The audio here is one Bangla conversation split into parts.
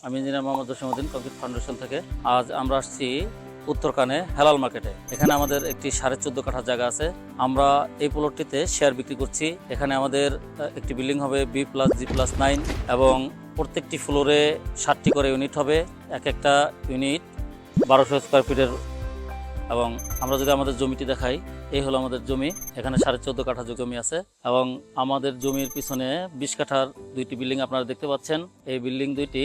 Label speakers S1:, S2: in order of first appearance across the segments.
S1: আমি engineer Mohammad Jasimuddin concrete foundation থেকে। আজ আমরা আসছি উত্তরকানে হেলাল মার্কেটে। এখানে আমাদের একটি 14.5 কাঠা জায়গা আছে। আমরা এই প্লটটিতে শেয়ার বিক্রি করছি। এখানে আমাদের একটি বিল্ডিং হবে B+G+9 এবং প্রত্যেকটি ফ্লোরে 7টি করে ইউনিট হবে। এক একটা ইউনিট 1200 স্কোয়ার ফিটের। এবং আমরা যদি আমাদের জমিটি দেখাই, এই হলো আমাদের জমি। এখানে 14.5 কাঠা জমি আছে এবং আমাদের জমির পিছনে 20 কাঠার দুইটি বিল্ডিং আপনারা দেখতে পাচ্ছেন। এই বিল্ডিং দুইটি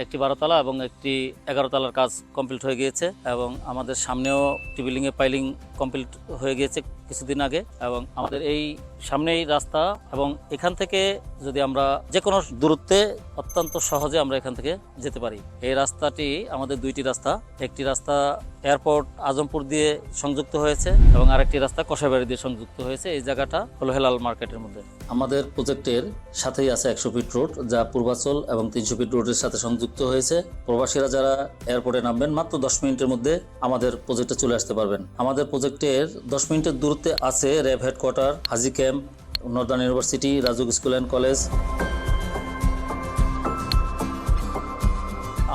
S1: একটি 12 তলা এবং একটি 11 তলার কাজ কমপ্লিট হয়ে গিয়েছে এবং আমাদের সামনেও একটি বিল্ডিং এ পাইলিং কমপ্লিট হয়ে গিয়েছে কিছুদিন আগে। এবং আমাদের এই সামনেই রাস্তা এবং এখান থেকে যদি আমরা যে কোনো দূরত্বে অত্যন্ত সহজে আমরা এখান থেকে যেতে পারি। এই রাস্তাটি আমাদের দুইটি রাস্তা, একটি রাস্তা এয়ারপোর্ট আজমপুর দিয়ে সংযুক্ত হয়েছে এবং আরেকটি রাস্তা কষাইবাড়ি দিয়ে সংযুক্ত হয়েছে। এই জায়গাটা হলো হেলাল মার্কেটের মধ্যে। আমাদের প্রজেক্টের সাথেই আছে 100 ফিট রোড, যা পূর্বাচল এবং 300 ফিট রোডের সাথে সংযুক্ত হয়েছে। প্রবাসীরা যারা এয়ারপোর্টে নামবেন মাত্র 10 মিনিটের মধ্যে আমাদের প্রজেক্টে চলে আসতে পারবেন। আমাদের প্রজেক্টের 10 মিনিটের দূরত্বে আছে RAB headquarter, Haji camp, Northern university, RAJUK school and college.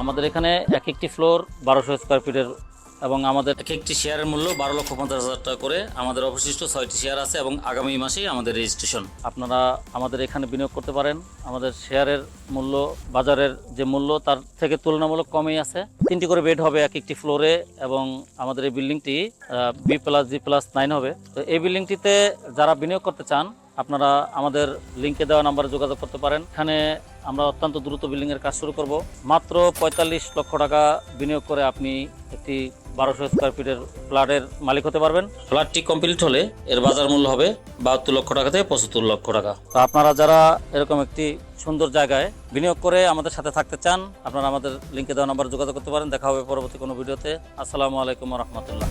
S1: আমাদের এখানে এক একটি ফ্লোর 1200 স্কোয়ার ফিটের এবং আমাদের এক একটি শেয়ারের মূল্য 12,50,000 টাকা করে। আমাদের অবশিষ্ট 6টি শেয়ার আছে এবং আগামী মাসেই আমাদের রেজিস্ট্রেশন। আপনারা আমাদের এখানে বিনিয়োগ করতে পারেন। আমাদের শেয়ারের মূল্য বাজারের যে মূল্য তার থেকে তুলনামূলক কমই আছে। 3টি করে বেড হবে এক একটি ফ্লোরে এবং আমাদের এই বিল্ডিংটি B+G+9 হবে। তো এই বিল্ডিংটিতে যারা বিনিয়োগ করতে চান আপনারা আমাদের লিঙ্কে দেওয়া নাম্বারে যোগাযোগ করতে পারেন। এখানে আমরা অত্যন্ত দ্রুত বিল্ডিংয়ের কাজ শুরু করব। মাত্র 45 লক্ষ টাকা বিনিয়োগ করে আপনি একটি 1200 স্কোয়ার ফিটের ফ্ল্যাটের মালিক হতে পারবেন। ফ্ল্যাটটি কমপ্লিট হলে এর বাজার মূল্য হবে 72 লক্ষ টাকা থেকে 75 লক্ষ টাকা। তো আপনারা যারা এরকম একটি সুন্দর জায়গায় বিনিয়োগ করে আমাদের সাথে থাকতে চান, আপনারা আমাদের লিঙ্কে দেওয়া নাম্বারে যোগাযোগ করতে পারেন। দেখা হবে পরবর্তী কোনো ভিডিওতে। আসসালামু আলাইকুম ওয়া রাহমাতুল্লাহ।